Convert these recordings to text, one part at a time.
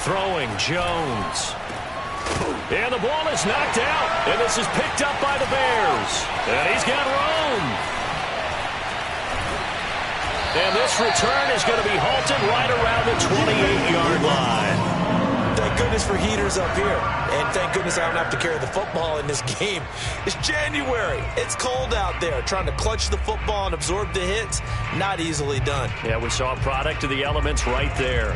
throwing, Jones. And the ball is knocked out, and this is picked up by the Bears. And he's got room. And this return is going to be halted right around the 28-yard line. Thank goodness for heaters up here. And thank goodness I don't have to carry the football in this game. It's January. It's cold out there. Trying to clutch the football and absorb the hits, not easily done. Yeah, we saw a product of the elements right there.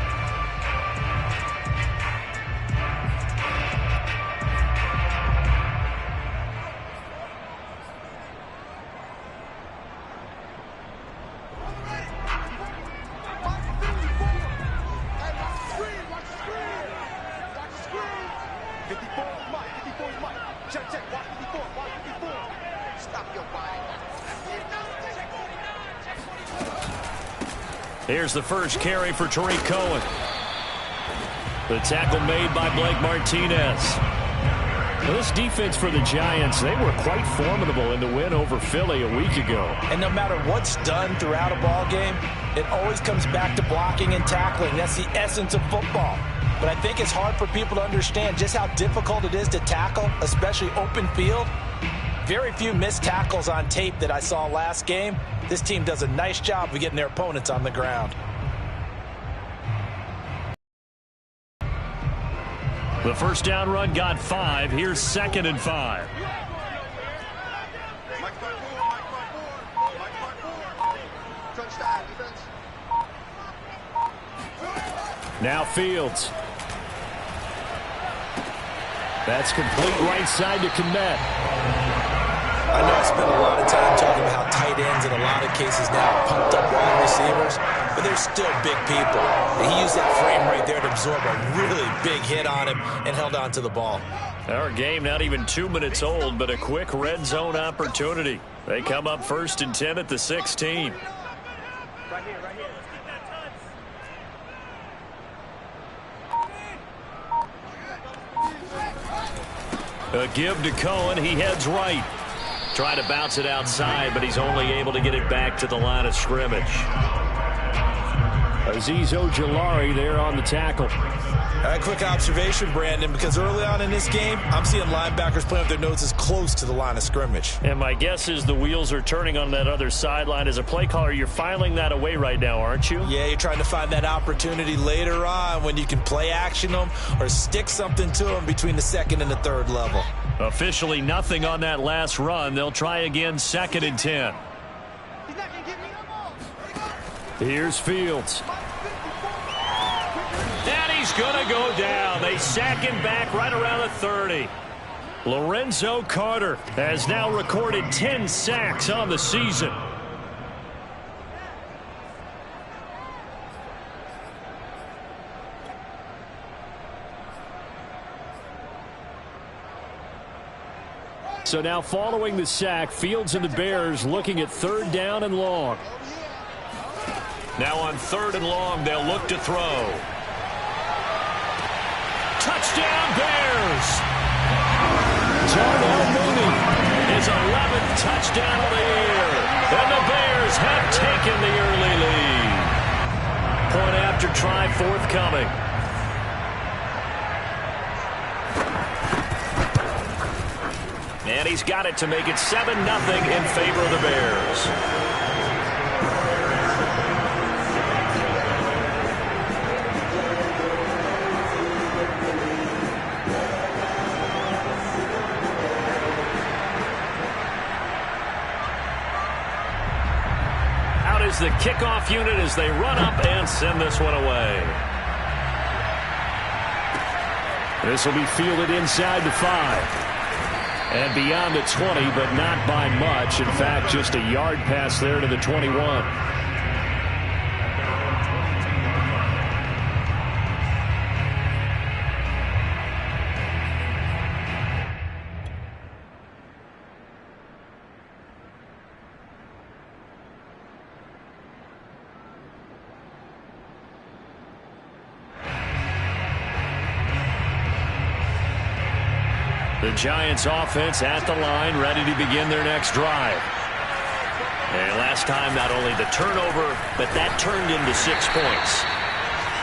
Here's the first carry for Tariq Cohen. The tackle made by Blake Martinez. Now, this defense for the Giants, they were quite formidable in the win over Philly a week ago. And no matter what's done throughout a ball game, it always comes back to blocking and tackling. That's the essence of football. But I think it's hard for people to understand just how difficult it is to tackle, especially open field. Very few missed tackles on tape that I saw last game. This team does a nice job of getting their opponents on the ground. The first down run got 5. Here's 2nd and 5. Now Fields. That's complete right side to Kmet. I know I spent a lot of time talking about how tight ends in a lot of cases now pumped up wide receivers, but they're still big people. And he used that frame right there to absorb a really big hit on him and held on to the ball. Our game not even 2 minutes old, but a quick red zone opportunity. They come up 1st and 10 at the 16. Right here, right here. Let's get that touch. A give to Cohen. He heads right. Trying to bounce it outside, but he's only able to get it back to the line of scrimmage. Azeez Ojulari there on the tackle. Quick observation, Brandon, because early on in this game, I'm seeing linebackers playing with their noses close to the line of scrimmage. And my guess is the wheels are turning on that other sideline. As a play caller, you're filing that away right now, aren't you? Yeah, you're trying to find that opportunity later on when you can play action them or stick something to them between the 2nd and the 3rd level. Officially nothing on that last run. They'll try again 2nd and 10. Here's Fields. And he's going to go down. They sack him back right around the 30. Lorenzo Carter has now recorded 10 sacks on the season. So now following the sack, Fields and the Bears looking at 3rd down and long. Now on 3rd and long, they'll look to throw. Touchdown Bears! Darnell Mooney, his 11th touchdown of the year. And the Bears have taken the early lead. Point after try forthcoming. And he's got it to make it 7-0 in favor of the Bears. Out is the kickoff unit as they run up and send this one away. This will be fielded inside the 5. And beyond the 20, but not by much. In fact, just a yard pass there to the 21. The Giants offense at the line, ready to begin their next drive. And last time, not only the turnover, but that turned into 6 points.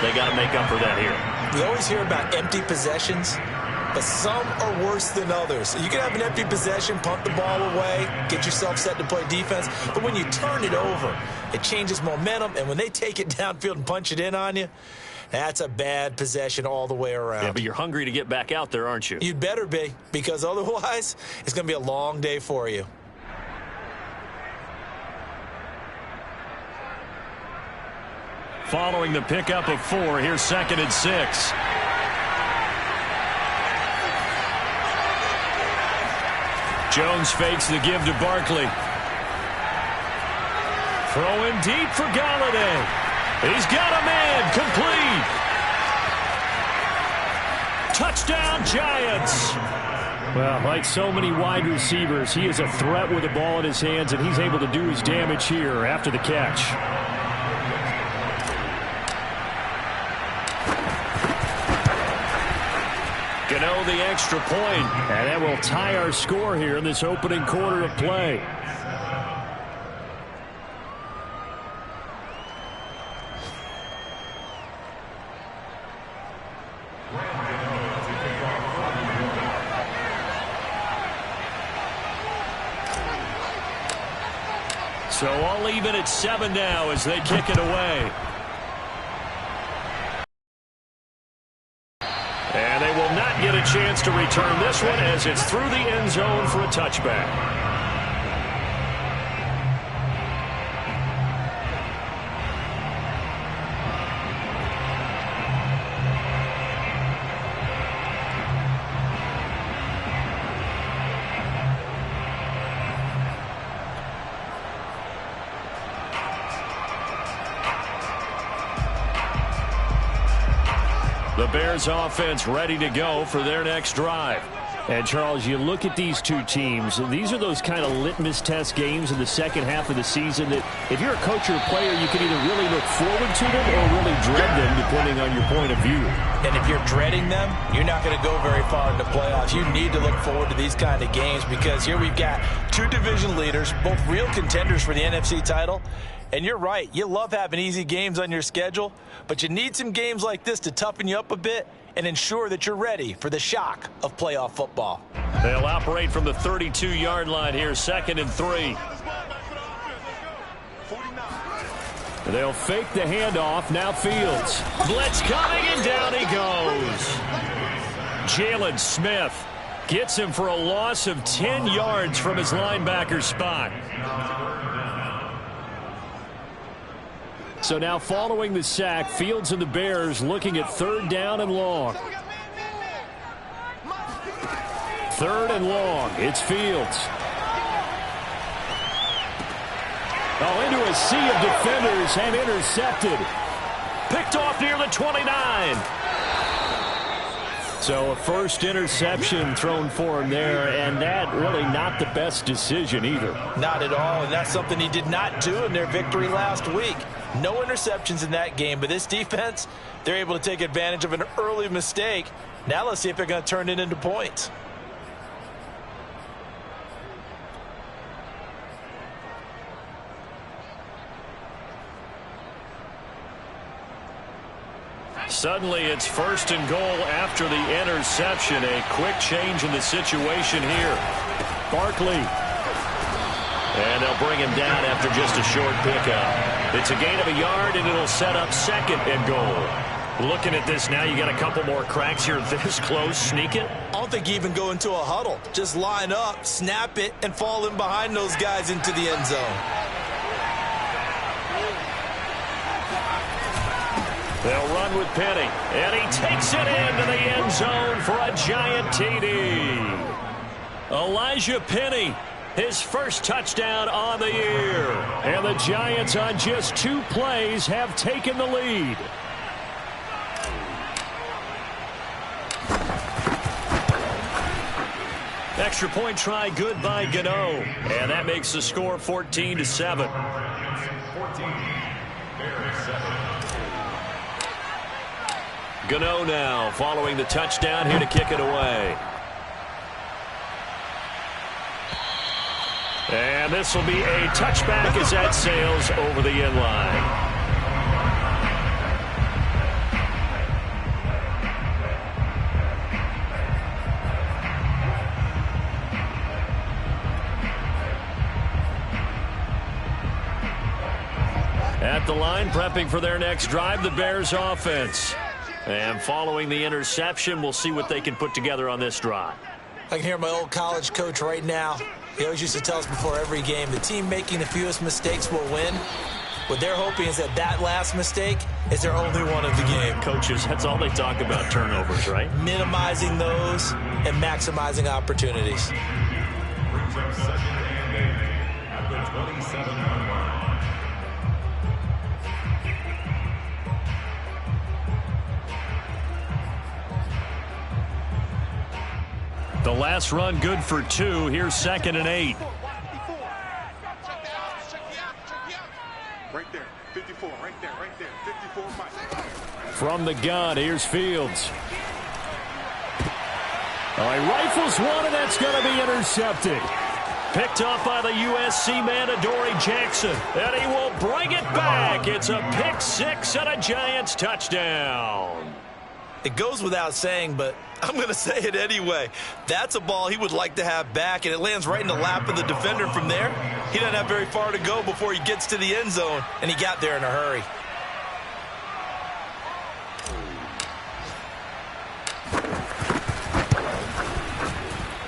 They got to make up for that here. We always hear about empty possessions, but some are worse than others. You can have an empty possession, punt the ball away, get yourself set to play defense, but when you turn it over, it changes momentum, and when they take it downfield and punch it in on you, that's a bad possession all the way around. Yeah, but you're hungry to get back out there, aren't you? You'd better be, because otherwise it's going to be a long day for you. Following the pickup of 4, here's 2nd and 6. Jones fakes the give to Barkley. Throwing deep for Golladay. He's got a man. Complete. Touchdown, Giants. Well, like so many wide receivers, he is a threat with the ball in his hands, and he's able to do his damage here after the catch. Gano the extra point, and that will tie our score here in this opening quarter of play. So all even at 7 now as they kick it away. And they will not get a chance to return this one as it's through the end zone for a touchback. The Bears offense ready to go for their next drive. And, Charles, you look at these two teams, these are those kind of litmus test games in the second half of the season that if you're a coach or a player, you can either really look forward to them or really dread them, depending on your point of view. And if you're dreading them, you're not going to go very far in the playoffs. You need to look forward to these kind of games because here we've got two division leaders, both real contenders for the NFC title. And you're right, you love having easy games on your schedule, but you need some games like this to toughen you up a bit and ensure that you're ready for the shock of playoff football. They'll operate from the 32-yard line here, 2nd and 3. They'll fake the handoff, now Fields. Blitz coming, and down he goes. Jalen Smith gets him for a loss of 10 yards from his linebacker spot. So now following the sack, Fields and the Bears looking at 3rd down and long. 3rd and long. It's Fields. Oh, into a sea of defenders and intercepted. Picked off near the 29. So a first interception thrown for him there, and that really not the best decision either. Not at all, and that's something he did not do in their victory last week. No interceptions in that game, but this defense, they're able to take advantage of an early mistake. Now let's see if they're going to turn it into points. Suddenly it's 1st and goal after the interception. A quick change in the situation here. Barkley. And they'll bring him down after just a short pickup. It's a gain of a yard, and it'll set up 2nd and goal. Looking at this now, you got a couple more cracks here this close. Sneak it? I don't think you even go into a huddle. Just line up, snap it, and fall in behind those guys into the end zone. They'll run with Penny, and he takes it into the end zone for a giant TD. Elijah Penny, his first touchdown on the year. And the Giants on just 2 plays have taken the lead. Extra point try good by Gano. And that makes the score 14-7. 14. Gano now following the touchdown here to kick it away. And this will be a touchback as that sails over the end line. At the line, prepping for their next drive, the Bears offense. And following the interception, we'll see what they can put together on this drive. I can hear my old college coach right now. He always used to tell us before every game, the team making the fewest mistakes will win. What they're hoping is that last mistake is their only one of the game. Coaches, that's all they talk about, turnovers, right? Minimizing those and maximizing opportunities. Brings up 2nd and 8 at the 27-yard line. The last run good for 2. Here's 2nd and 8. Right there, 54, right there, 54 Mike. From the gun, here's Fields. He rifles one, and that's going to be intercepted. Picked off by the USC man, Adoree Jackson. And he will bring it back. It's a pick 6 and a Giants touchdown. It goes without saying, but I'm going to say it anyway. That's a ball he would like to have back, and it lands right in the lap of the defender from there. He doesn't have very far to go before he gets to the end zone, and he got there in a hurry.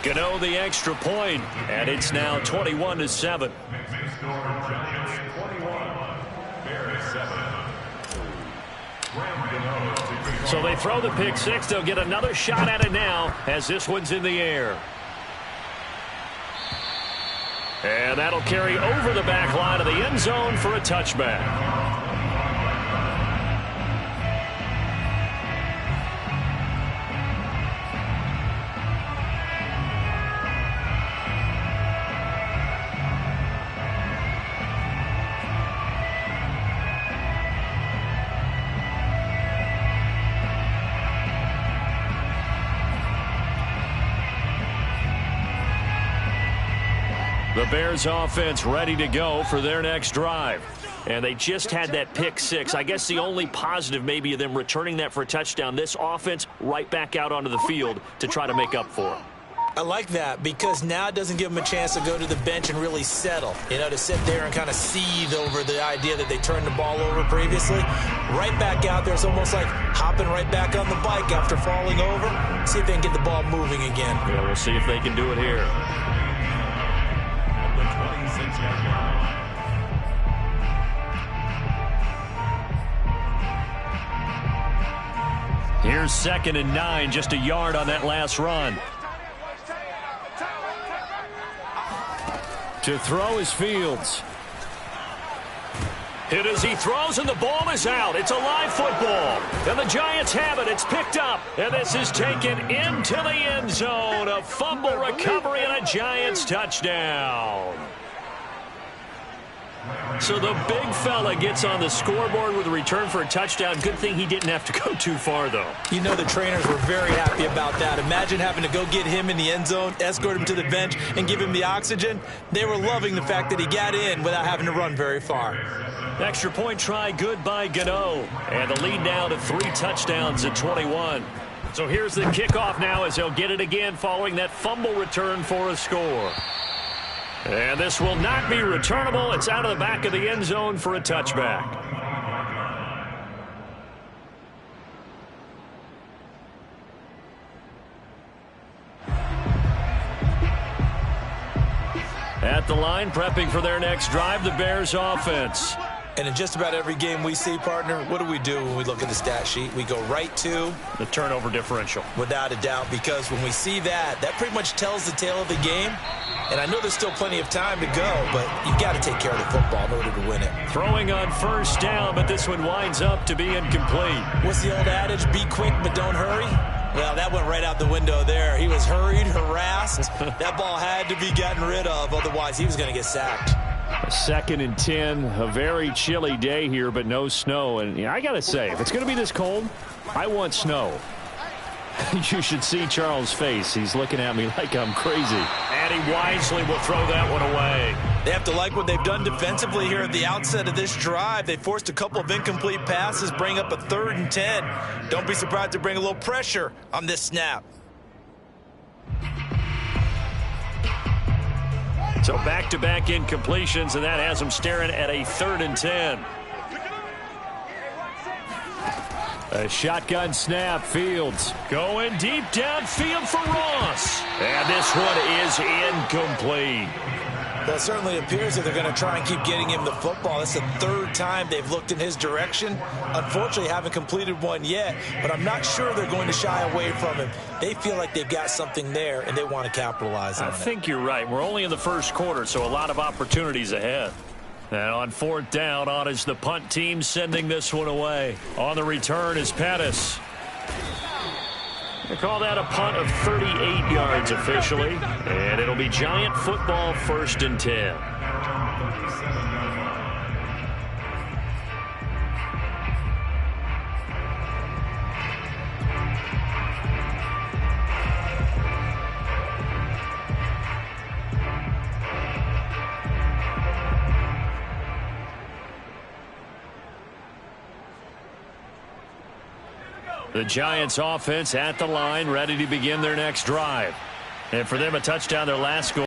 Gano the extra point, and it's now 21-7. Giants 21, Bears 7. So they throw the pick 6. They'll get another shot at it now as this one's in the air. And that'll carry over the back line of the end zone for a touchback. The Bears offense ready to go for their next drive. And they just had that pick 6. I guess the only positive maybe of them returning that for a touchdown. This offense right back out onto the field to try to make up for it. I like that because now it doesn't give them a chance to go to the bench and really settle. You know, to sit there and kind of seethe over the idea that they turned the ball over previously. Right back out there. It's almost like hopping right back on the bike after falling over. See if they can get the ball moving again. Yeah, we'll see if they can do it here. Here's 2nd and 9, just a yard on that last run. To throw is Fields. Hit as he throws, and the ball is out. It's a live football. And the Giants have it. It's picked up. And this is taken into the end zone. A fumble recovery and a Giants touchdown. So the big fella gets on the scoreboard with a return for a touchdown. Good thing he didn't have to go too far, though. You know the trainers were very happy about that. Imagine having to go get him in the end zone, escort him to the bench, and give him the oxygen. They were loving the fact that he got in without having to run very far. Extra point try good by Gano. And the lead now to 3 touchdowns at 21. So here's the kickoff now as they'll get it again following that fumble return for a score. And this will not be returnable. It's out of the back of the end zone for a touchback. At the line, prepping for their next drive, the Bears offense. And in just about every game we see, partner, what do we do when we look at the stat sheet? We go right to the turnover differential. Without a doubt, because when we see that, that pretty much tells the tale of the game. And I know there's still plenty of time to go, but you've got to take care of the football in order to win it. Throwing on first down, but this one winds up to be incomplete. What's the old adage? Be quick, but don't hurry? Well, that went right out the window there. He was hurried, harassed. That ball had to be gotten rid of, otherwise he was going to get sacked. 2nd and 10, a very chilly day here, but no snow. And I got to say, if it's going to be this cold, I want snow. You should see Charles' face. He's looking at me like I'm crazy. And he wisely will throw that one away. They have to like what they've done defensively here at the outset of this drive. They forced a couple of incomplete passes, bring up a 3rd and 10. Don't be surprised to bring a little pressure on this snap. So back-to-back incompletions, and that has them staring at a 3rd and 10. A shotgun snap. Fields going deep downfield for Ross. And this one is incomplete. Well, it certainly appears that they're going to try and keep getting him the football. That's the third time they've looked in his direction. Unfortunately, haven't completed one yet, but I'm not sure they're going to shy away from him. They feel like they've got something there, and they want to capitalize on it. I think you're right. We're only in the first quarter, so a lot of opportunities ahead. And on fourth down, on is the punt team sending this one away. On the return is Pettis. They call that a punt of 38 yards officially. And it'll be Giant football, 1st and 10. The Giants offense at the line, ready to begin their next drive. And for them, a touchdown, their last goal.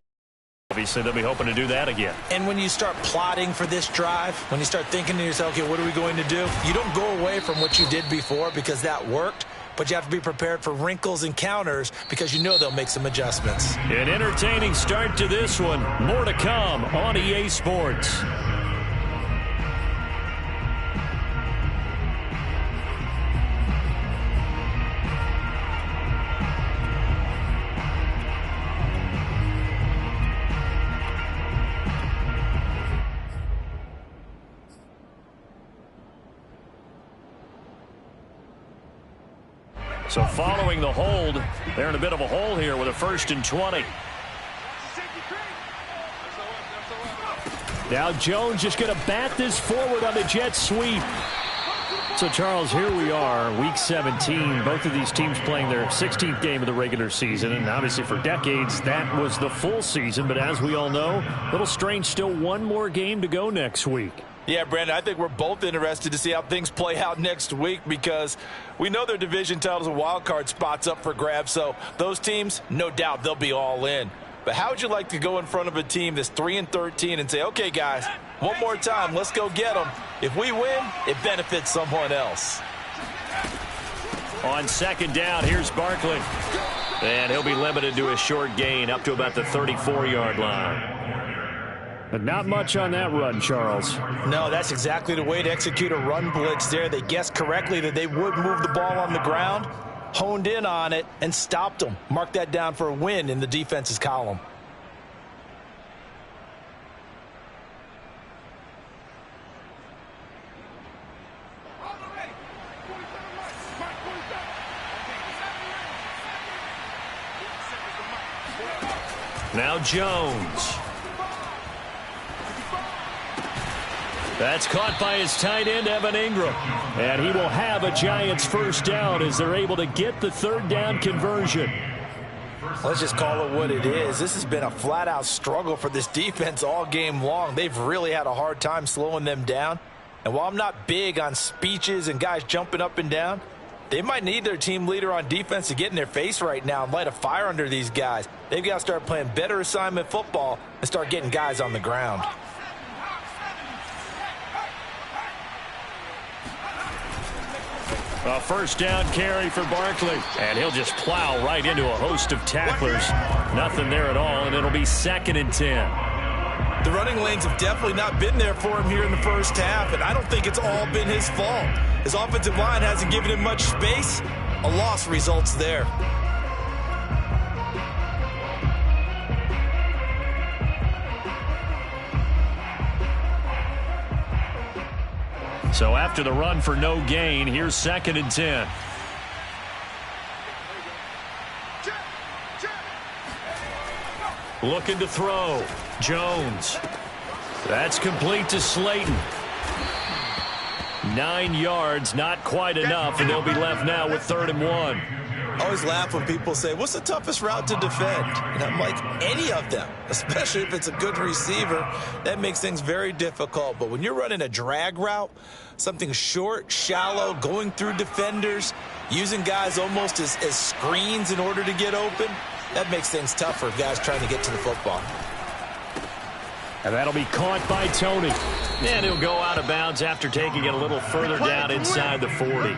Obviously, they'll be hoping to do that again. And when you start plotting for this drive, when you start thinking to yourself, okay, what are we going to do? You don't go away from what you did before because that worked, but you have to be prepared for wrinkles and counters because you know they'll make some adjustments. An entertaining start to this one. More to come on EA Sports. So following the hold, they're in a bit of a hole here with a 1st and 20. Now Jones just going to bat this forward on the jet sweep. So, Charles, here we are, Week 17. Both of these teams playing their 16th game of the regular season. And obviously for decades, that was the full season. But as we all know, a little strange, still one more game to go next week. Yeah, Brandon, I think we're both interested to see how things play out next week because we know their division titles and wild card spots up for grabs. So those teams, no doubt, they'll be all in. But how would you like to go in front of a team that's 3-13 and say, okay, guys, one more time, let's go get them. If we win, it benefits someone else. On 2nd down, here's Barkley. And he'll be limited to a short gain up to about the 34-yard line. But not much on that run, Charles. No, that's exactly the way to execute a run blitz there. They guessed correctly that they would move the ball on the ground, honed in on it, and stopped them. Mark that down for a win in the defense's column. Now Jones. That's caught by his tight end, Evan Ingram. And he will have a Giants 1st down as they're able to get the 3rd down conversion. Let's just call it what it is. This has been a flat-out struggle for this defense all game long. They've really had a hard time slowing them down. And while I'm not big on speeches and guys jumping up and down, they might need their team leader on defense to get in their face right now and light a fire under these guys. They've got to start playing better assignment football and start getting guys on the ground. A 1st down carry for Barkley. And he'll just plow right into a host of tacklers. Nothing there at all, and it'll be 2nd and 10. The running lanes have definitely not been there for him here in the first half, and I don't think it's all been his fault. His offensive line hasn't given him much space. A loss results there. So after the run for no gain, here's 2nd and 10. Looking to throw. Jones. That's complete to Slayton. 9 yards, not quite enough, and they'll be left now with 3rd and 1. I always laugh when people say, what's the toughest route to defend? And I'm like, any of them, especially if it's a good receiver. That makes things very difficult. But when you're running a drag route, something short, shallow, going through defenders, using guys almost as screens in order to get open, that makes things tougher for guys trying to get to the football. And that'll be caught by Tony. And he'll go out of bounds after taking it a little further down inside the 40.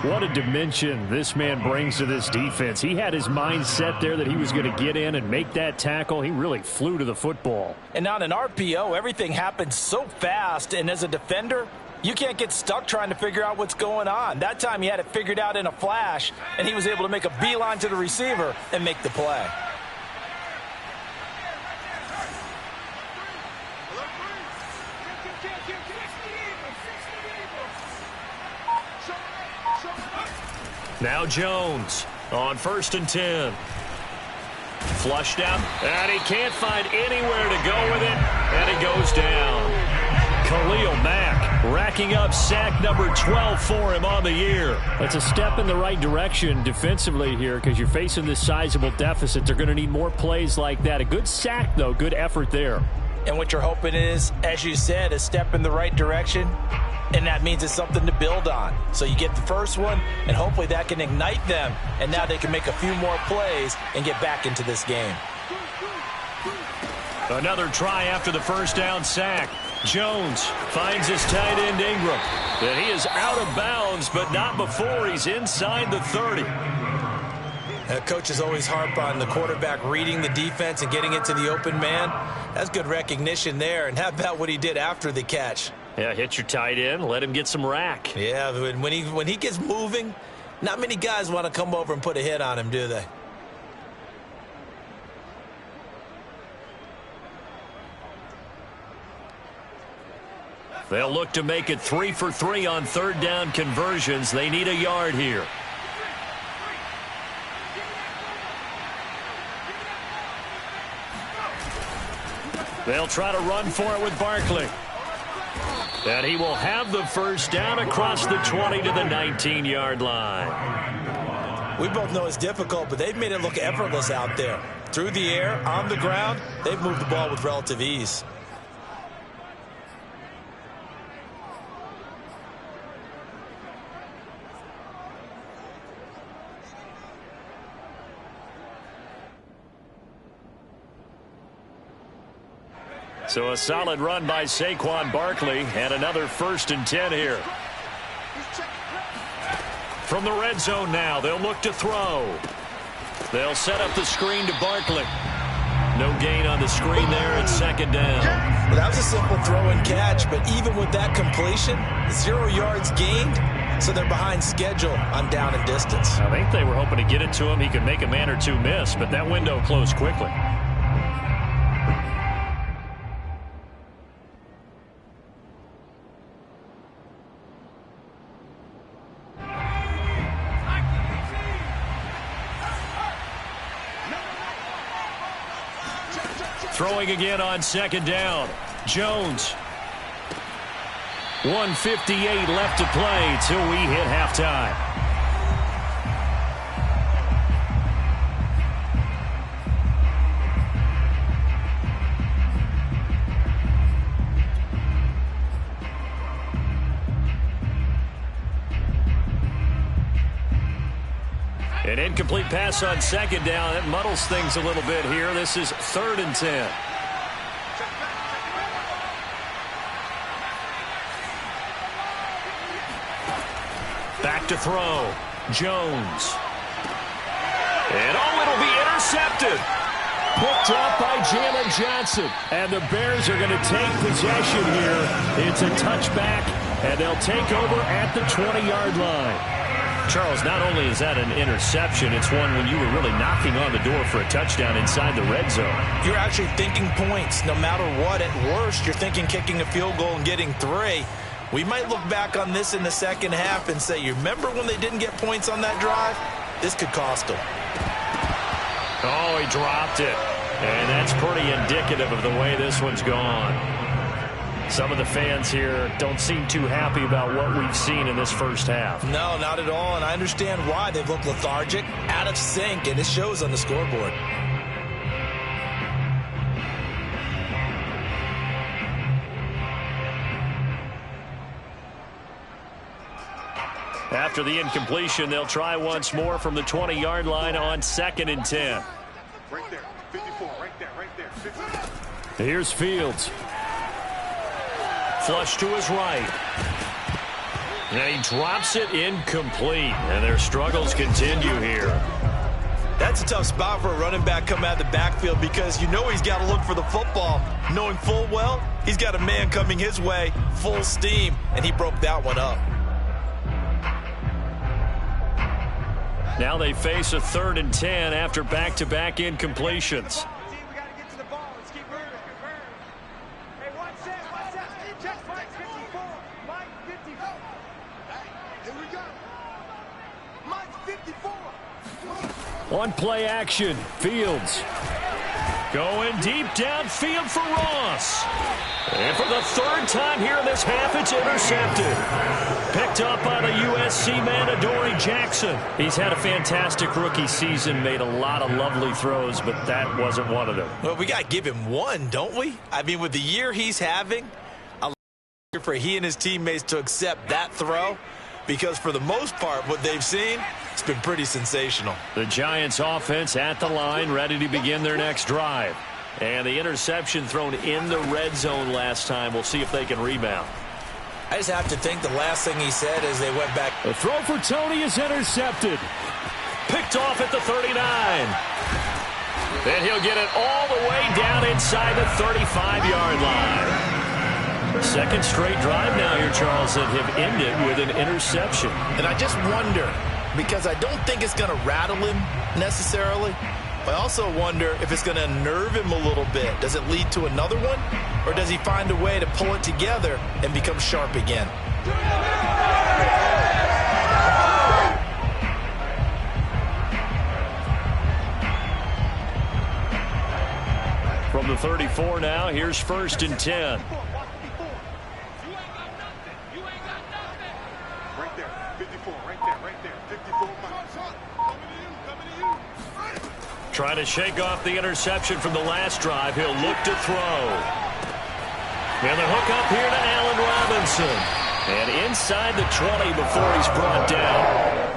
What a dimension this man brings to this defense. He had his mind set there that he was going to get in and make that tackle. He really flew to the football. And on an RPO, everything happens so fast, and as a defender, you can't get stuck trying to figure out what's going on. That time he had it figured out in a flash, and he was able to make a beeline to the receiver and make the play. Now Jones on 1st and 10. Flushed out, and he can't find anywhere to go with it, and it goes down. Khalil Mack racking up sack number 12 for him on the year. That's a step in the right direction defensively here because you're facing this sizable deficit. They're going to need more plays like that. A good sack, though. Good effort there. And what you're hoping is, as you said, a step in the right direction, and that means it's something to build on. So you get the first one, and hopefully that can ignite them, and now they can make a few more plays and get back into this game. Another try after the first down sack. Jones finds his tight end Ingram. And he is out of bounds, but not before he's inside the 30. Coaches always harp on the quarterback reading the defense and getting into the open man. That's good recognition there. And how about what he did after the catch? Yeah, hit your tight end, let him get some rack. Yeah, when he gets moving, not many guys want to come over and put a hit on him, do they? They'll look to make it 3 for 3 on 3rd down conversions. They need a yard here. They'll try to run for it with Barkley. And he will have the first down across the 20 to the 19-yard line. We both know it's difficult, but they've made it look effortless out there. Through the air, on the ground, they've moved the ball with relative ease. So a solid run by Saquon Barkley and another 1st and 10 here. From the red zone now, they'll look to throw. They'll set up the screen to Barkley. No gain on the screen there at 2nd down. Well, that was a simple throw and catch, but even with that completion, 0 yards gained, so they're behind schedule on down and distance. I think they were hoping to get it to him. He could make a man or two miss, but that window closed quickly. Throwing again on 2nd down. Jones. 1:58 left to play till we hit halftime. An incomplete pass on 2nd down. That muddles things a little bit here. This is 3rd and 10. Back to throw. Jones. And it'll be intercepted. Picked up by Jalen Johnson. And the Bears are going to take possession here. It's a touchback, and they'll take over at the 20-yard line. Charles, not only is that an interception, it's one when you were really knocking on the door for a touchdown inside the red zone. You're actually thinking points no matter what. At worst, you're thinking kicking a field goal and getting 3. We might look back on this in the second half and say, you remember when they didn't get points on that drive? This could cost them. Oh, he dropped it. And that's pretty indicative of the way this one's gone. Some of the fans here don't seem too happy about what we've seen in this first half. No, not at all, and I understand why. They've looked lethargic, out of sync, and it shows on the scoreboard. After the incompletion, they'll try once more from the 20-yard line on 2nd and 10. Right there, 54, right there, 54. Here's Fields. Flush to his right. And he drops it incomplete. And their struggles continue here. That's a tough spot for a running back coming out of the backfield because you know he's got to look for the football, knowing full well he's got a man coming his way, full steam, and he broke that one up. Now they face a 3rd and 10 after back-to-back incompletions. We got to get to the ball. Let's keep moving. Hey, watch that. Check Mike 54. Mike 54. Here we go. Mike 54. One play action. Fields going deep downfield for Ross. And for the 3rd time here in this half, it's intercepted. Picked up by the USC man, Adoree Jackson. He's had a fantastic rookie season, made a lot of lovely throws, but that wasn't one of them. Well, we got to give him one, don't we? I mean, with the year he's having, a lot for he and his teammates to accept that throw because for the most part, what they've seen, it's been pretty sensational. The Giants offense at the line, ready to begin their next drive. And the interception thrown in the red zone last time. We'll see if they can rebound. I just have to think the last thing he said as they went back. The throw for Toney is intercepted. Picked off at the 39. Then he'll get it all the way down inside the 35-yard line. Second straight drive now here, Charles, that have ended with an interception. And I just wonder, because I don't think it's going to rattle him necessarily, I also wonder if it's going to unnerve him a little bit. Does it lead to another one? Or does he find a way to pull it together and become sharp again? From the 34 now, here's 1st and 10. Right there. 54. Right there. 54. Trying to shake off the interception from the last drive. He'll look to throw. And the hook up here to Allen Robinson. And inside the 20 before he's brought down.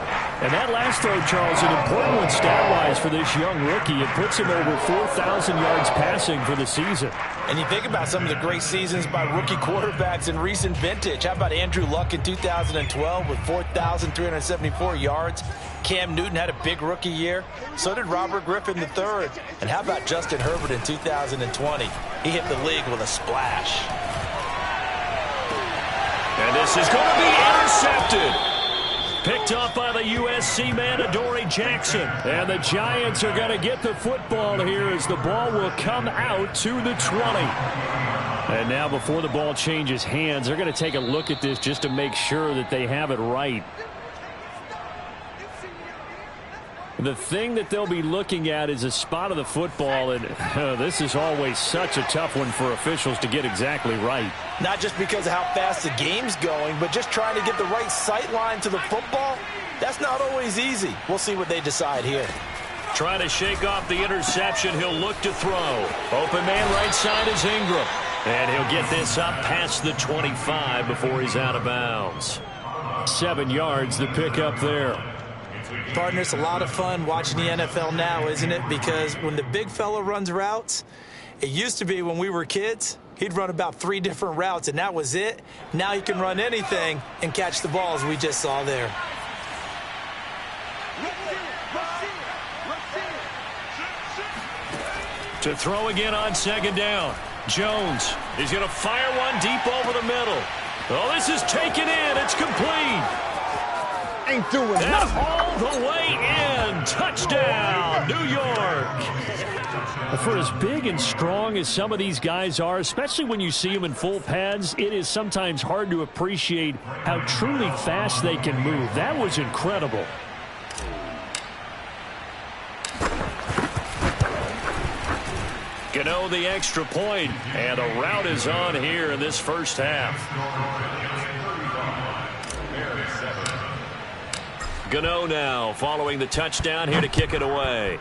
And that last throw, Charles, an important one stat-wise for this young rookie. It puts him over 4,000 yards passing for the season. And you think about some of the great seasons by rookie quarterbacks in recent vintage. How about Andrew Luck in 2012 with 4,374 yards? Cam Newton had a big rookie year. So did Robert Griffin III. And how about Justin Herbert in 2020? He hit the league with a splash. And this is going to be intercepted. Picked up by the USC man, Adoree Jackson. And the Giants are going to get the football here as the ball will come out to the 20. And now before the ball changes hands, they're going to take a look at this just to make sure that they have it right. The thing that they'll be looking at is a spot of the football, and this is always such a tough one for officials to get exactly right. Not just because of how fast the game's going, but just trying to get the right sight line to the football. That's not always easy. We'll see what they decide here. Trying to shake off the interception. He'll look to throw. Open man right side is Ingram. And he'll get this up past the 25 before he's out of bounds. 7 yards, the pickup there. Partner, it's a lot of fun watching the NFL now, isn't it? Because when the big fella runs routes, it used to be when we were kids, he'd run about 3 different routes, and that was it. Now he can run anything and catch the ball, as we just saw there. To throw again on 2nd down. Jones, he's going to fire one deep over the middle. Oh, this is taken in. It's complete. Ain't doing nothing. All the way in. Touchdown, New York. For as big and strong as some of these guys are, especially when you see them in full pads, it is sometimes hard to appreciate how truly fast they can move. That was incredible. Gano the extra point, and a route is on here in this first half. Gano now following the touchdown here to kick it away.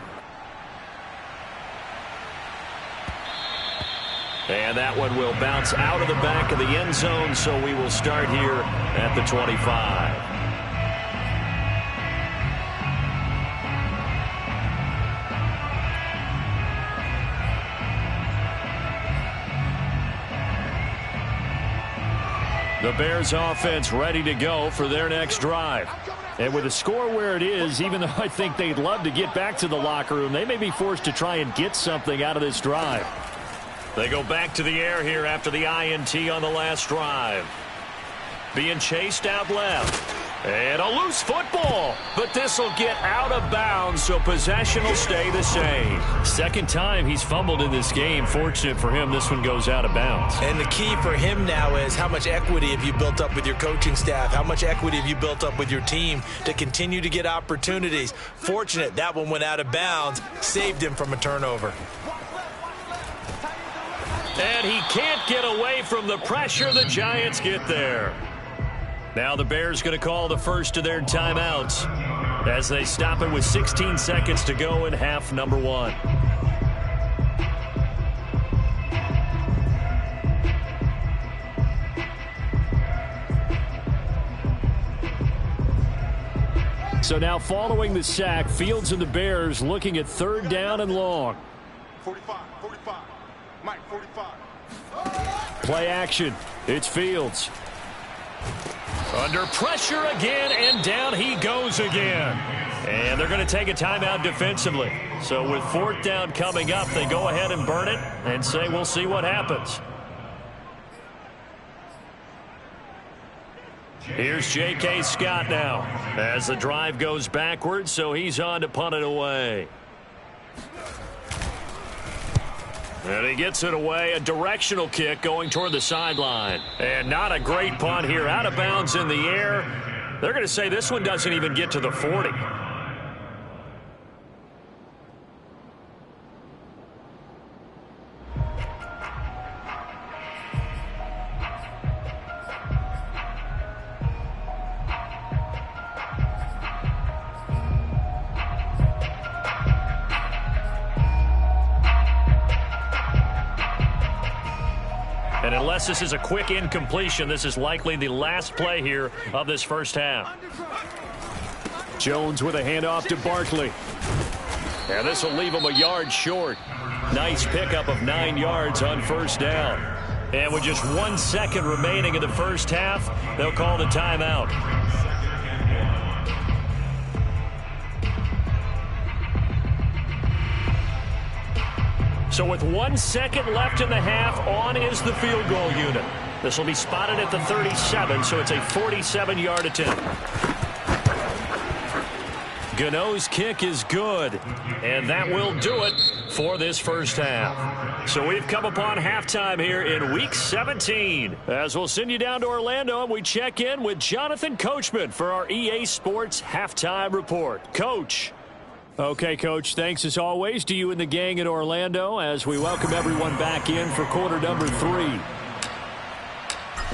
And that one will bounce out of the back of the end zone, so we will start here at the 25. The The Bears offense ready to go for their next drive. And with the score where it is, even though I think they'd love to get back to the locker room, they may be forced to try and get something out of this drive. They go back to the air here after the INT on the last drive. Being chased out left. And a loose football. But this will get out of bounds, so possession will stay the same. Second time he's fumbled in this game. Fortunate for him, this one goes out of bounds. And the key for him now is how much equity have you built up with your coaching staff? How much equity have you built up with your team to continue to get opportunities? Fortunate that one went out of bounds, saved him from a turnover. And he can't get away from the pressure. The Giants get there. Now the Bears going to call the first of their timeouts as they stop it with 16 seconds to go in half number 1. So now following the sack, Fields and the Bears looking at 3rd down and long. 45. Mike, 45. Play action. It's Fields. Under pressure again, and down he goes again. And they're going to take a timeout defensively. So with 4th down coming up, they go ahead and burn it and say we'll see what happens. Here's J.K. Scott now as the drive goes backwards, so he's on to punt it away. And he gets it away, a directional kick going toward the sideline. And not a great punt here, out of bounds in the air. They're going to say this one doesn't even get to the 40. And unless this is a quick incompletion, this is likely the last play here of this first half. Jones with a handoff to Barkley. And this will leave him a yard short. Nice pickup of 9 yards on 1st down. And with just 1 second remaining in the first half, they'll call the timeout. So with 1 second left in the half, on is the field goal unit. This will be spotted at the 37, so it's a 47-yard attempt. Gano's kick is good, and that will do it for this first half. So we've come upon halftime here in Week 17. As we'll send you down to Orlando, and we check in with Jonathan Coachman for our EA Sports Halftime Report. Coach. Okay, Coach, thanks as always to you and the gang in Orlando as we welcome everyone back in for quarter number 3.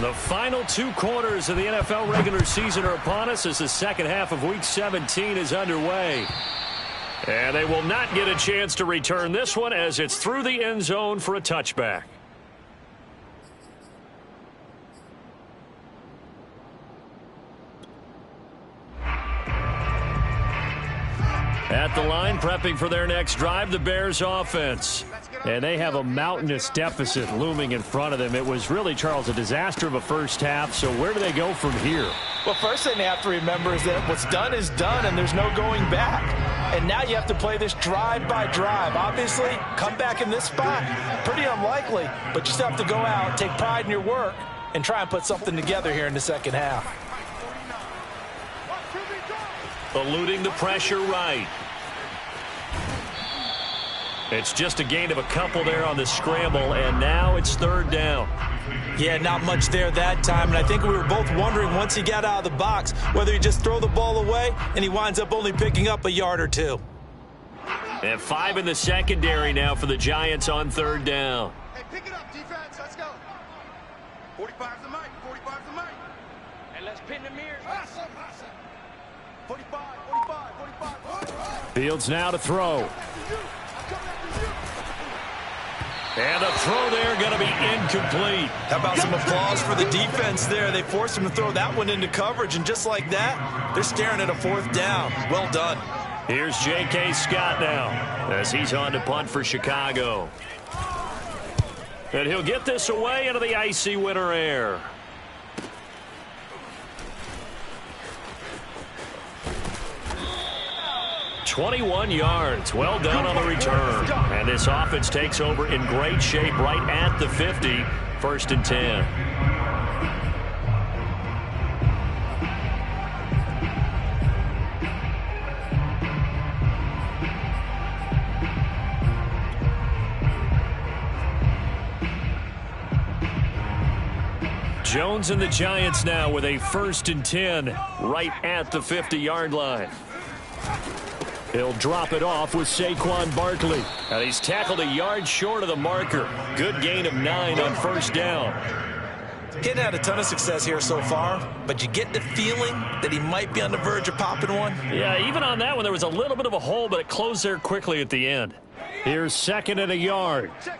The final 2 quarters of the NFL regular season are upon us as the second half of Week 17 is underway. And they will not get a chance to return this one as it's through the end zone for a touchback. At the line, prepping for their next drive, the Bears offense. And they have a mountainous deficit looming in front of them. It was really, Charles, a disaster of a first half. So where do they go from here? Well, first thing they have to remember is that what's done is done, and there's no going back. And now you have to play this drive by drive. Obviously, come back in this spot, pretty unlikely. But you still have to go out, take pride in your work, and try and put something together here in the second half. Eluding the pressure right. It's just a gain of a couple there on the scramble, and now it's 3rd down. Yeah, not much there that time, and I think we were both wondering once he got out of the box whether he just throw the ball away, and he winds up only picking up a yard or 2. And 5 in the secondary now for the Giants on 3rd down. Hey, pick it up, defense. Let's go. 45's the mic. 45's the mic. And let's pin the mirrors. 45. Fields now to throw. And a throw there going to be incomplete. How about some applause for the defense there? They forced him to throw that one into coverage, and just like that, they're staring at a 4th down. Well done. Here's J.K. Scott now as he's on to punt for Chicago. And he'll get this away into the icy winter air. 21 yards. Well done on the return. And this offense takes over in great shape right at the 50. 1st and 10. Jones and the Giants now with a 1st and 10 right at the 50-yard line. He'll drop it off with Saquon Barkley. And he's tackled a yard short of the marker. Good gain of 9 on 1st down. He hadn't had a ton of success here so far, but you get the feeling that he might be on the verge of popping one. Yeah, even on that one, there was a little bit of a hole, but it closed there quickly at the end. Here's 2nd and a yard. Check.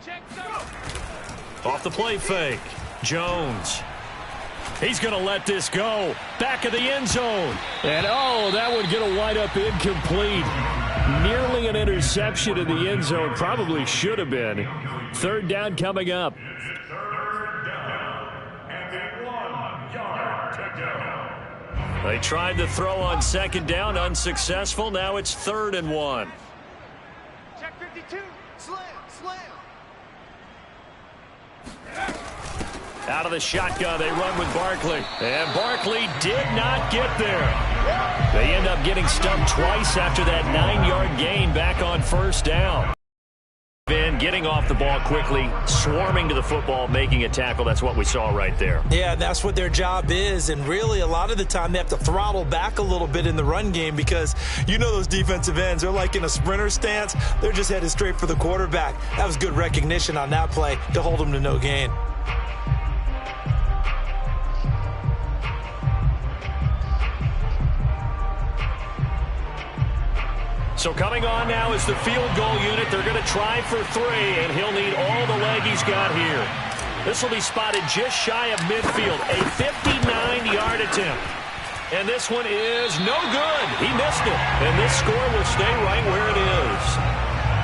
Check 13. Off the play fake. Jones. He's going to let this go. Back of the end zone. And, oh, that would get a wide-up incomplete. Nearly an interception in the end zone. Probably should have been. 3rd down coming up. 3rd down and 1 yard to go. They tried to throw on 2nd down. Unsuccessful. Now it's 3rd and 1. Check 52. Slam. Out of the shotgun, they run with Barkley. And Barkley did not get there. They end up getting stumped twice after that 9-yard gain back on 1st down. Van getting off the ball quickly, swarming to the football, making a tackle. That's what we saw right there. Yeah, that's what their job is. And really, a lot of the time, they have to throttle back a little bit in the run game because you know those defensive ends, they're like in a sprinter stance. They're just headed straight for the quarterback. That was good recognition on that play to hold them to no gain. So coming on now is the field goal unit. They're going to try for 3, and he'll need all the leg he's got here. This will be spotted just shy of midfield, a 59-yard attempt. And this one is no good. He missed it, and this score will stay right where it is.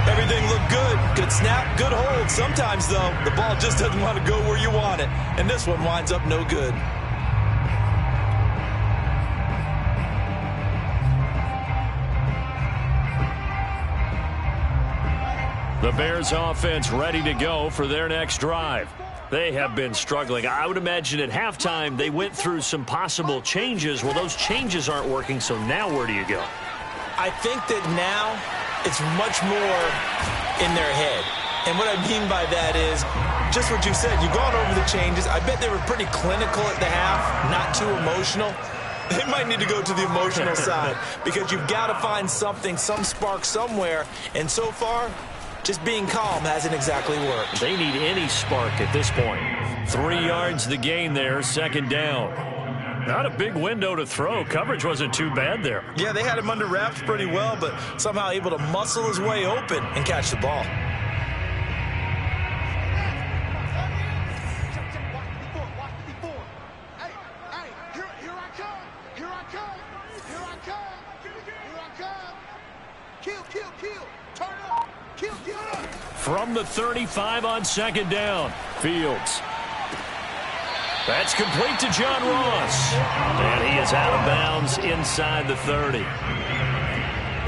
Everything looked good. Good snap, good hold. Sometimes, though, the ball just doesn't want to go where you want it. And this one winds up no good. The Bears offense ready to go for their next drive. They have been struggling. I would imagine at halftime they went through some possible changes. Well, those changes aren't working, so now where do you go? I think that now it's much more in their head. And what I mean by that is just what you said. You've gone over the changes. I bet they were pretty clinical at the half, not too emotional. They might need to go to the emotional side because you've got to find something, some spark somewhere. And so far, just being calm hasn't exactly worked. They need any spark at this point. 3 yards the gain there, 2nd down. Not a big window to throw. Coverage wasn't too bad there. Yeah, they had him under wraps pretty well, but somehow able to muscle his way open and catch the ball. From the 35 on 2nd down. Fields. That's complete to John Ross. And he is out of bounds inside the 30.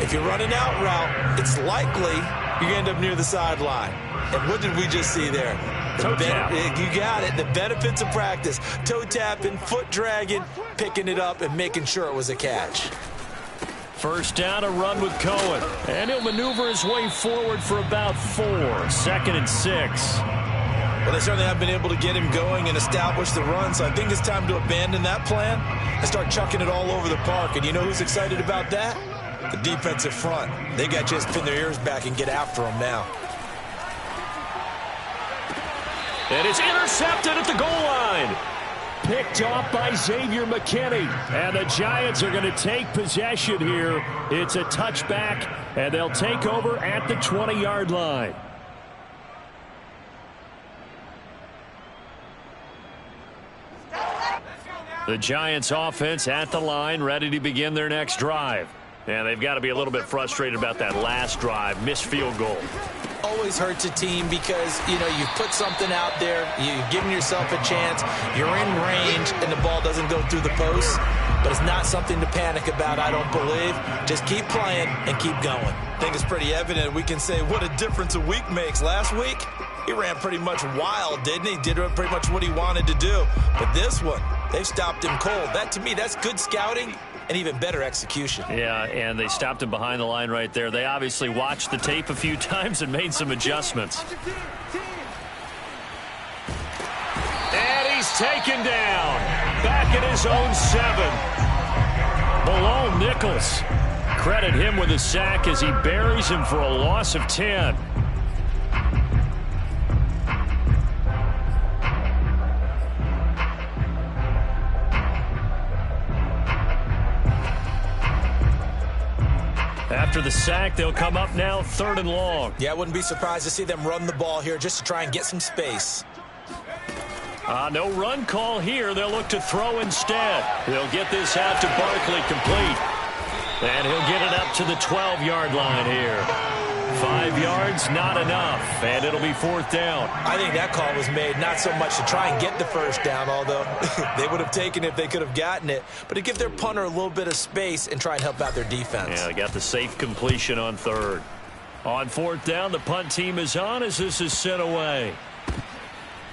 If you're running out route, it's likely you end up near the sideline. And what did we just see there? Toe tap. You got it. The benefits of practice. Toe tapping, foot dragging, picking it up, and making sure it was a catch. 1st down, a run with Cohen. And he'll maneuver his way forward for about 4. 2nd and 6. Well, they certainly have been able to get him going and establish the run, so I think it's time to abandon that plan and start chucking it all over the park. And you know who's excited about that? The defensive front. They got to just pin their ears back and get after him now. And it's intercepted at the goal line. Picked off by Xavier McKinney. And the Giants are going to take possession here. It's a touchback, and they'll take over at the 20-yard line. The Giants offense at the line, ready to begin their next drive. And they've got to be a little bit frustrated about that last drive. Missed field goal. always hurts a team because, you know, you've put something out there, you've given yourself a chance, you're in range, and the ball doesn't go through the post. But it's not something to panic about, I don't believe. Just keep playing and keep going. I think it's pretty evident. We can say what a difference a week makes. Last week, he ran pretty much wild, didn't he? Did pretty much what he wanted to do. But this one, they've stopped him cold. That, to me, that's good scouting and even better execution. Yeah, and they stopped him behind the line right there. They obviously watched the tape a few times and made some adjustments. And he's taken down. Back at his own 7. Bilal Nichols. Credit him with a sack as he buries him for a loss of 10. After the sack, they'll come up now 3rd and long. Yeah, I wouldn't be surprised to see them run the ball here just to try and get some space. No run call here. They'll look to throw instead. They'll get this out to Barkley complete. And he'll get it up to the 12-yard line here. 5 yards, not enough. And it'll be 4th down. I think that call was made not so much to try and get the first down, although they would have taken it if they could have gotten it, but to give their punter a little bit of space and try and help out their defense. Yeah, they got the safe completion on 3rd. On 4th down, the punt team is on as this is sent away.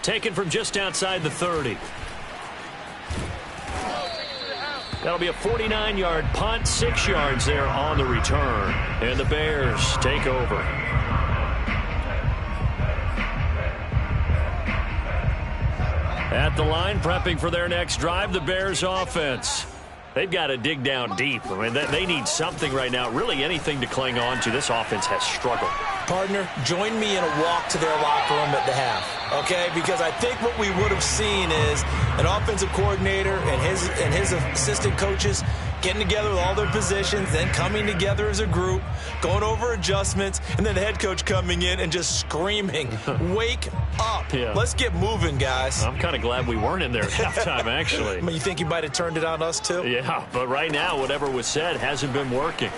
Taken from just outside the 30. That'll be a 49-yard punt, 6 yards there on the return. And the Bears take over. At the line, prepping for their next drive, the Bears offense. They've got to dig down deep. I mean, they need something right now, really anything to cling on to. This offense has struggled. Partner, join me in a walk to their locker room at the half, okay? Because I think what we would have seen is an offensive coordinator and his assistant coaches getting together with all their positions, then coming together as a group, going over adjustments, and then the head coach coming in and just screaming, wake up. Yeah. Let's get moving, guys. I'm kind of glad we weren't in there at halftime, actually. I mean, you think you might have turned it on us, too? Yeah, but right now, whatever was said hasn't been working.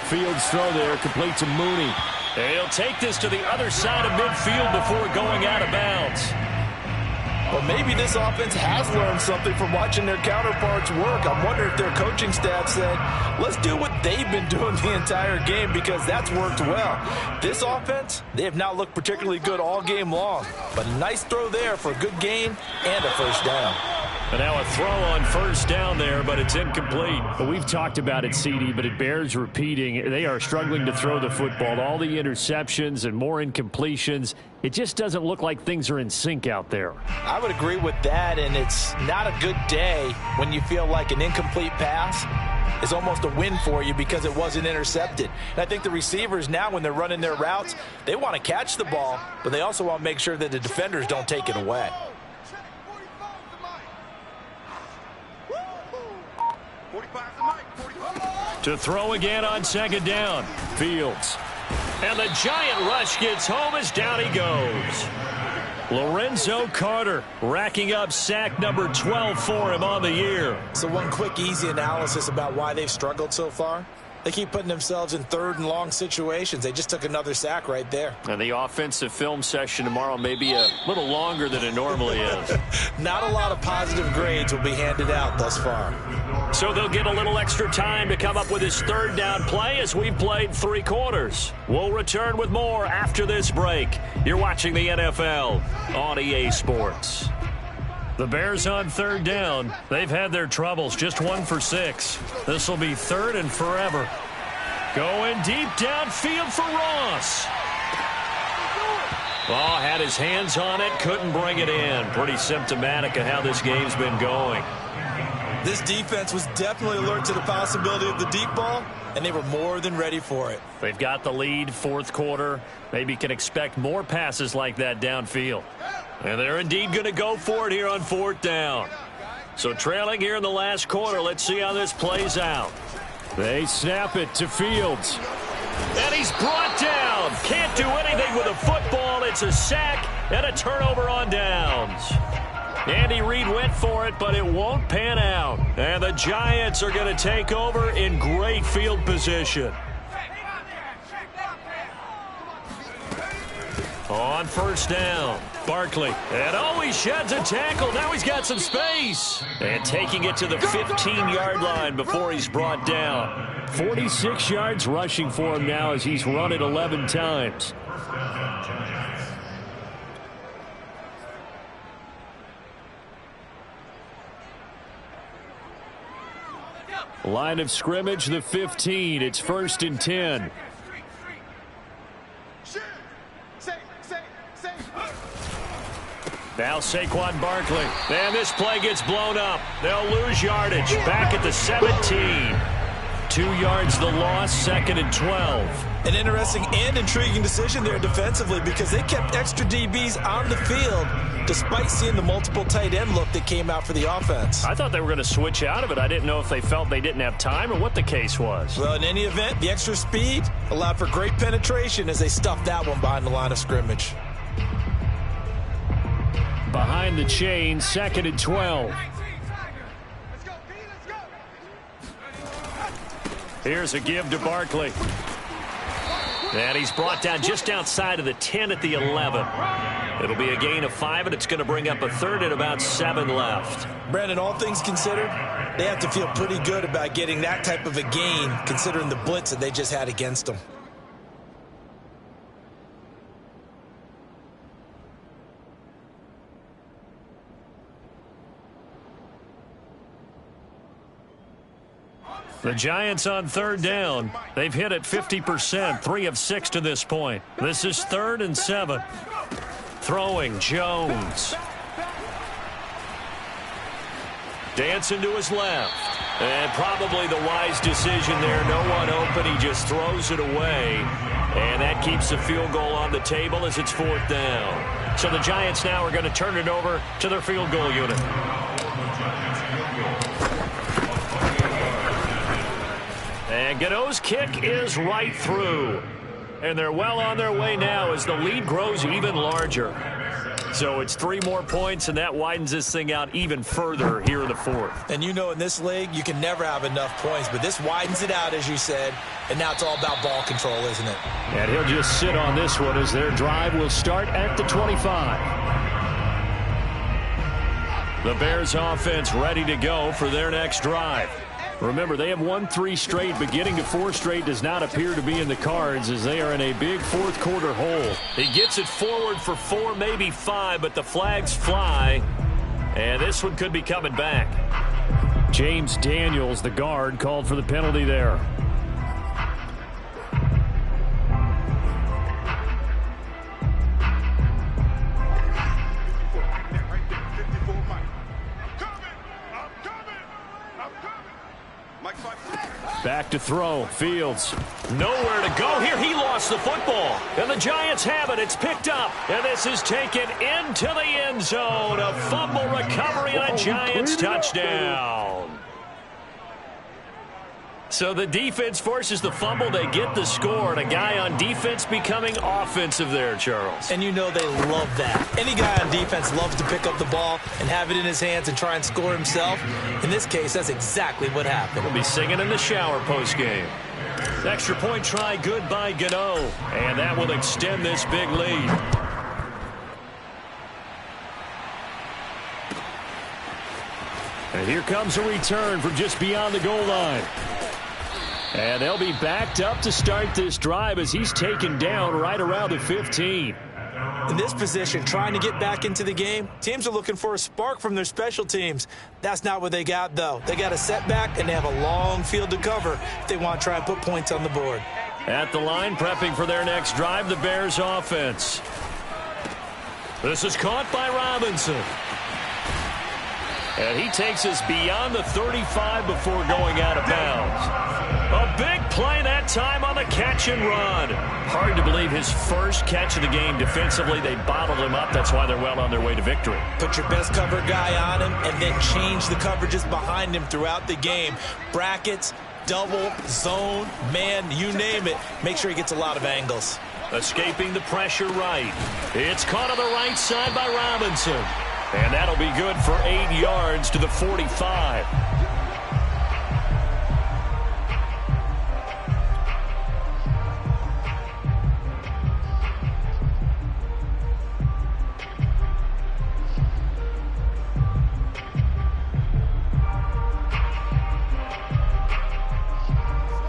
Fields throw there, complete to Mooney. And he'll take this to the other side of midfield before going out of bounds. Well, maybe this offense has learned something from watching their counterparts work. I'm wondering if their coaching staff said, let's do what they've been doing the entire game because that's worked well. This offense, they have not looked particularly good all game long. But a nice throw there for a good gain and a first down. And now a throw on first down there, but it's incomplete. Well, we've talked about it, CD, but it bears repeating. They are struggling to throw the football. All the interceptions and more incompletions. It just doesn't look like things are in sync out there. I would agree with that, and it's not a good day when you feel like an incomplete pass is almost a win for you because it wasn't intercepted. And I think the receivers now, when they're running their routes, they want to catch the ball, but they also want to make sure that the defenders don't take it away. To throw again on second down. Fields. And the giant rush gets home as down he goes. Lorenzo Carter racking up sack number 12 for him on the year. So one quick, easy analysis about why they've struggled so far. They keep putting themselves in 3rd and long situations. They just took another sack right there. And the offensive film session tomorrow may be a little longer than it normally is. Not a lot of positive grades will be handed out thus far. So they'll get a little extra time to come up with his 3rd down play as we've played 3 quarters. We'll return with more after this break. You're watching the NFL on EA Sports. The Bears on 3rd down. They've had their troubles, just 1 for 6. This will be 3rd and forever. Going deep downfield for Ross. Oh, had his hands on it, couldn't bring it in. Pretty symptomatic of how this game's been going. This defense was definitely alert to the possibility of the deep ball, and they were more than ready for it. They've got the lead, 4th quarter. Maybe can expect more passes like that downfield. And they're indeed going to go for it here on 4th down. So trailing here in the last quarter, let's see how this plays out. They snap it to Fields. And he's brought down. Can't do anything with a football. It's a sack and a turnover on downs. Andy Reid went for it, but it won't pan out. And the Giants are going to take over in great field position. On first down, Barkley. And he sheds a tackle. Now he's got some space. And taking it to the 15-yard line before he's brought down. 46 yards rushing for him now as he's run it 11 times. Line of scrimmage, the 15. It's 1st and 10. Now Saquon Barkley. And this play gets blown up. They'll lose yardage. Back at the 17. 2 yards the loss, 2nd and 12. An interesting and intriguing decision there defensively because they kept extra DBs on the field despite seeing the multiple tight end look that came out for the offense. I thought they were going to switch out of it. I didn't know if they felt they didn't have time or what the case was. Well, in any event, the extra speed allowed for great penetration as they stuffed that one behind the line of scrimmage. Behind the chain, 2nd and 12. Here's a give to Barkley. And he's brought down just outside of the 10 at the 11. It'll be a gain of 5, and it's going to bring up a 3rd and about 7 left. Brandon, all things considered, they have to feel pretty good about getting that type of a gain considering the blitz that they just had against them. The Giants on 3rd down. They've hit it 50%, 3 of 6 to this point. This is 3rd and 7. Throwing, Jones. Dancing to his left. And probably the wise decision there. No one open. He just throws it away. And that keeps the field goal on the table as it's 4th down. So the Giants now are going to turn it over to their field goal unit. And Gano's kick is right through. And they're well on their way now as the lead grows even larger. So it's 3 more points, and that widens this thing out even further here in the 4th. And you know in this league, you can never have enough points, but this widens it out, as you said, and now it's all about ball control, isn't it? And he'll just sit on this one as their drive will start at the 25. The Bears offense ready to go for their next drive. Remember, they have won 3 straight, but getting to 4 straight does not appear to be in the cards as they are in a big 4th quarter hole. He gets it forward for 4, maybe 5, but the flags fly, and this one could be coming back. James Daniels, the guard, called for the penalty there. Back to throw. Fields. Nowhere to go here. He lost the football. And the Giants have it. It's picked up. And this is taken into the end zone. A fumble recovery and a Giants touchdown. So the defense forces the fumble. They get the score. And a guy on defense becoming offensive there, Charles. And you know they love that. Any guy on defense loves to pick up the ball and have it in his hands and try and score himself. In this case, that's exactly what happened. He'll be singing in the shower postgame. Extra point try good by Gano. And that will extend this big lead. And here comes a return from just beyond the goal line. And they'll be backed up to start this drive as he's taken down right around the 15. In this position, trying to get back into the game, teams are looking for a spark from their special teams. That's not what they got, though. They got a setback, and they have a long field to cover if they want to try and put points on the board. At the line, prepping for their next drive, the Bears offense. This is caught by Robinson. And he takes us beyond the 35 before going out of bounds. A big play that time on the catch and run. Hard to believe his first catch of the game defensively. They bottled him up. That's why they're well on their way to victory. Put your best cover guy on him and then change the coverages behind him throughout the game. Brackets, double, zone, man, you name it. Make sure he gets a lot of angles. Escaping the pressure right. It's caught on the right side by Robinson. And that'll be good for 8 yards to the 45.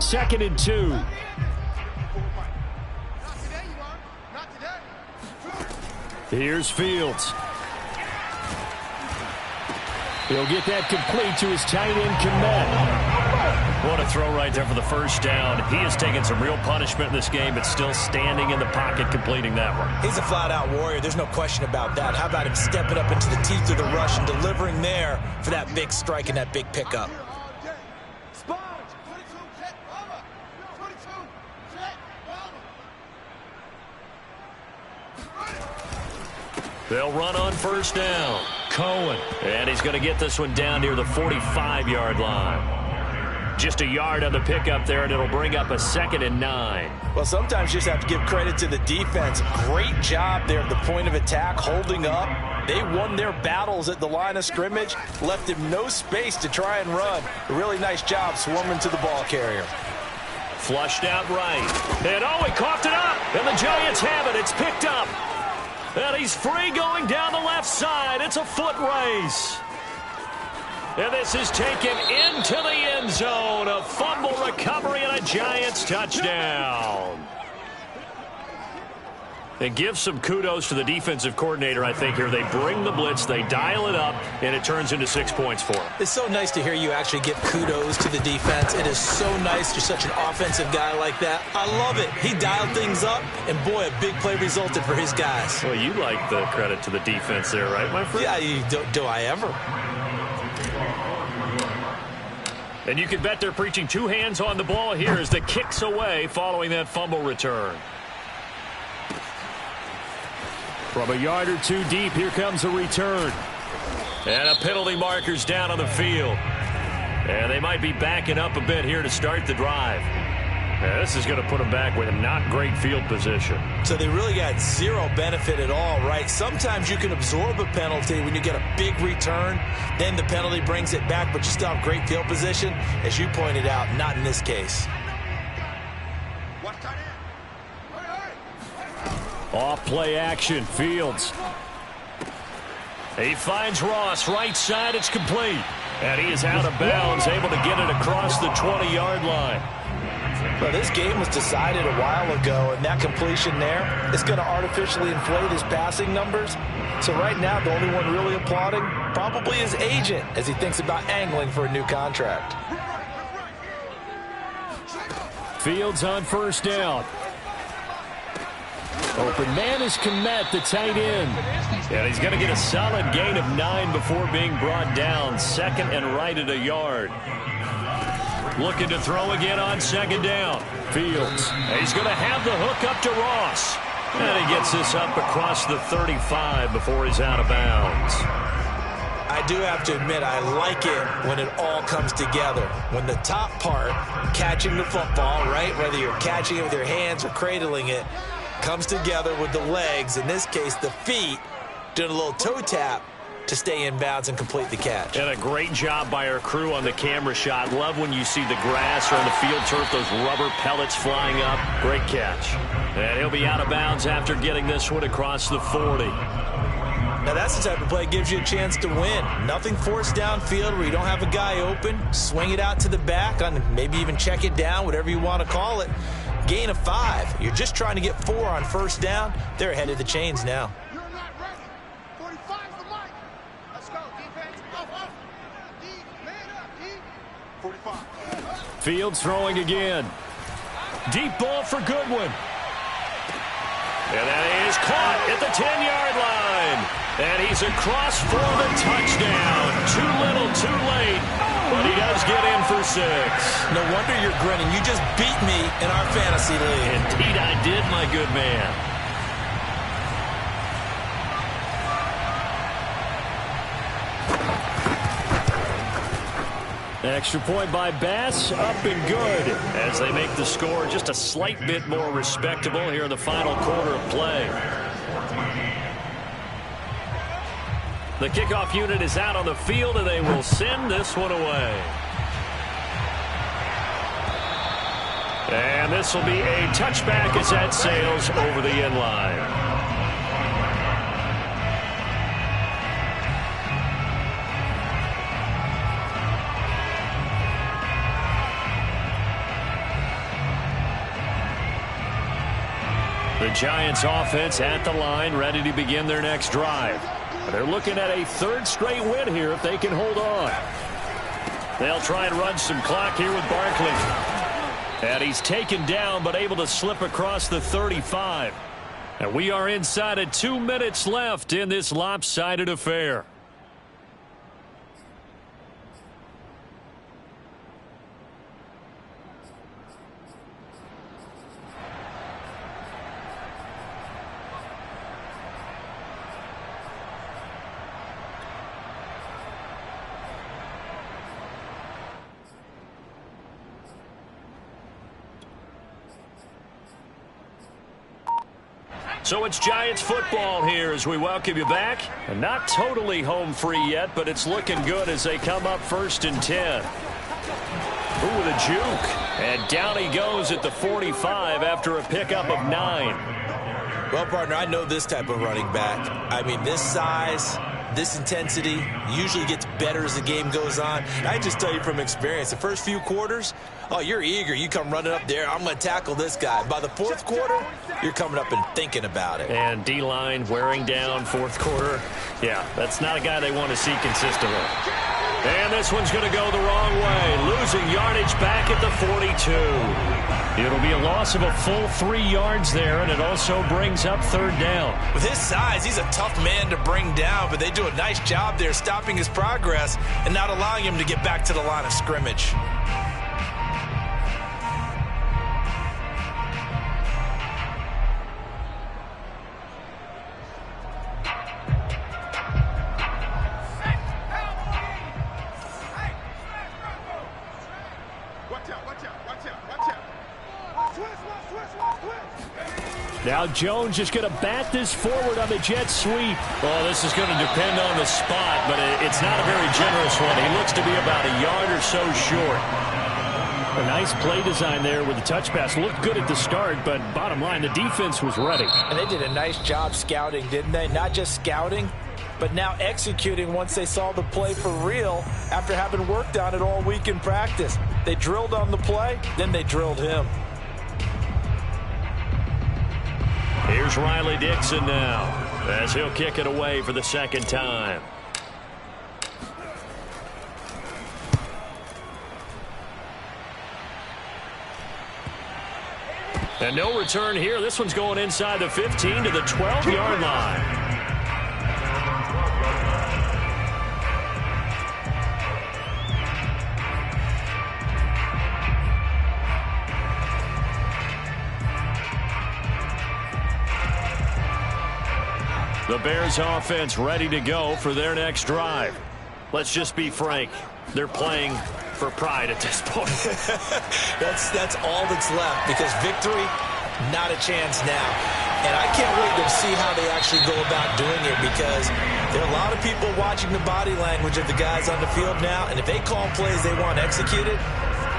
2nd and 2. Not today, you are. Not today. Here's Fields. He'll get that complete to his tight end, Kmet. What a throw right there for the first down. He has taken some real punishment in this game, but still standing in the pocket, completing that one. He's a flat-out warrior. There's no question about that. How about him stepping up into the teeth of the rush and delivering there for that big strike and that big pickup? They'll run on first down. Cohen. And he's going to get this one down near the 45-yard line. Just a yard on the pickup there, and it'll bring up a 2nd and 9. Well, sometimes you just have to give credit to the defense. Great job there at the point of attack, holding up. They won their battles at the line of scrimmage, left him no space to try and run. A really nice job swarming to the ball carrier. Flushed out right. And he coughed it up. And the Giants have it. It's picked up. And he's free going down the left side. It's a foot race. And this is taken into the end zone. A fumble recovery and a Giants touchdown. And give some kudos to the defensive coordinator, I think, here. They bring the blitz, they dial it up, and it turns into 6 points for them. It's so nice to hear you actually give kudos to the defense. It is so nice you're such an offensive guy like that. I love it. He dialed things up, and boy, a big play resulted for his guys. Well, you like the credit to the defense there, right, my friend? Yeah, do I ever? And you can bet they're preaching two hands on the ball here as the kick's away following that fumble return. From a yard or two deep, here comes a return. And a penalty marker's down on the field. And they might be backing up a bit here to start the drive. And this is going to put them back with a not great field position. So they really got zero benefit at all, right? Sometimes you can absorb a penalty when you get a big return. Then the penalty brings it back, but you still have great field position. As you pointed out, not in this case. Off play action, Fields. He finds Ross, right side, it's complete. And he is out of bounds, able to get it across the 20-yard line. Well, this game was decided a while ago, and that completion there is going to artificially inflate his passing numbers. So right now, the only one really applauding probably his agent as he thinks about angling for a new contract. Fields on first down. Open man is Kmet, the tight end. And he's going to get a solid gain of 9 before being brought down. Second and right at a yard. Looking to throw again on second down. Fields. He's going to have the hook up to Ross. And he gets this up across the 35 before he's out of bounds. I do have to admit, I like it when it all comes together. When the top part, catching the football, right, whether you're catching it with your hands or cradling it, comes together with the legs, in this case the feet, doing a little toe tap to stay in bounds and complete the catch. And a great job by our crew on the camera shot. Love when you see the grass or on the field turf, those rubber pellets flying up. Great catch. And he'll be out of bounds after getting this one across the 40. Now that's the type of play that gives you a chance to win. Nothing forced downfield where you don't have a guy open. Swing it out to the back, on maybe even check it down, whatever you want to call it. Gain of 5. You're just trying to get 4 on first down. They're ahead of the chains now. You're not ready. 45's the mic. Let's go, defense. Up. D, man up, D. 45. Fields throwing again. Deep ball for Goodwin. And that is caught at the 10-yard line. And he's across for the touchdown. Too little, too late. But he does get in for 6. No wonder you're grinning. You just beat me in our fantasy league. Indeed I did, my good man. Extra point by Bass, up and good, as they make the score just a slight bit more respectable here in the final quarter of play. The kickoff unit is out on the field, and they will send this one away. And this will be a touchback as that sails over the end line. The Giants offense at the line, ready to begin their next drive. They're looking at a third straight win here if they can hold on. They'll try and run some clock here with Barkley. And he's taken down but able to slip across the 35. And we are inside of 2 minutes left in this lopsided affair. So it's Giants football here as we welcome you back. And not totally home free yet, but it's looking good as they come up 1st and 10. Ooh, with a juke. And down he goes at the 45 after a pickup of 9. Well, partner, I know this type of running back. I mean, this size, this intensity usually gets better as the game goes on. And I just tell you from experience, the first few quarters, oh, you're eager. You come running up there. I'm going to tackle this guy. By the 4th quarter, you're coming up and thinking about it. And D-line wearing down 4th quarter. Yeah, that's not a guy they want to see consistently. And this one's going to go the wrong way. Losing yardage back at the 42. It'll be a loss of a full 3 yards there, and it also brings up 3rd down. With his size, he's a tough man to bring down, but they do a nice job there stopping his progress and not allowing him to get back to the line of scrimmage. Now Jones is going to bat this forward on the jet sweep. Oh, this is going to depend on the spot, but it's not a very generous one. He looks to be about a yard or so short. A nice play design there with the touch pass. Looked good at the start, but bottom line, the defense was ready. And they did a nice job scouting, didn't they? Not just scouting, but now executing once they saw the play for real after having worked on it all week in practice. They drilled on the play, then they drilled him. Here's Riley Dixon now as he'll kick it away for the 2nd time. And no return here. This one's going inside the 15 to the 12-yard line. The Bears offense ready to go for their next drive. Let's just be frank. They're playing for pride at this point. That's all that's left, because victory, not a chance now. And I can't wait to see how they actually go about doing it, because there are a lot of people watching the body language of the guys on the field now, and if they call plays they want executed,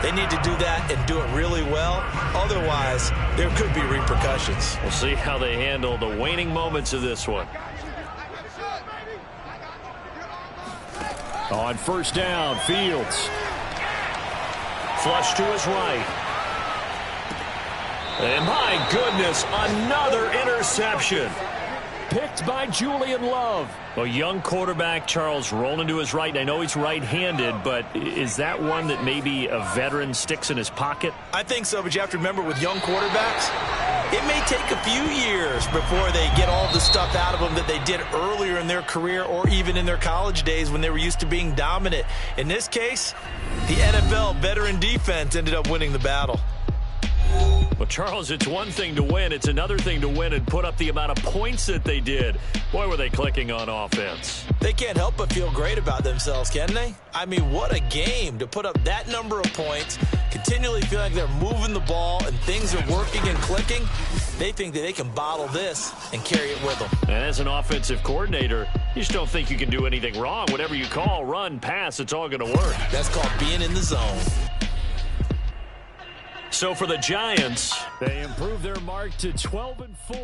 they need to do that and do it really well. Otherwise, there could be repercussions. We'll see how they handle the waning moments of this one. On 1st down, Fields. Flush to his right. And my goodness, another interception. Picked by Julian Love. A young quarterback, Charles, rolling to his right. I know he's right-handed, but is that one that maybe a veteran sticks in his pocket? I think so, but you have to remember with young quarterbacks, it may take a few years before they get all the stuff out of them that they did earlier in their career or even in their college days when they were used to being dominant. In this case, the NFL veteran defense ended up winning the battle. Well, Charles, it's one thing to win. It's another thing to win and put up the amount of points that they did. Boy, were they clicking on offense. They can't help but feel great about themselves, can they? I mean, what a game to put up that number of points, continually feel like they're moving the ball and things are working and clicking. They think that they can bottle this and carry it with them. And as an offensive coordinator, you just don't think you can do anything wrong. Whatever you call, run, pass, it's all going to work. That's called being in the zone. So for the Giants, they improve their mark to 12-4.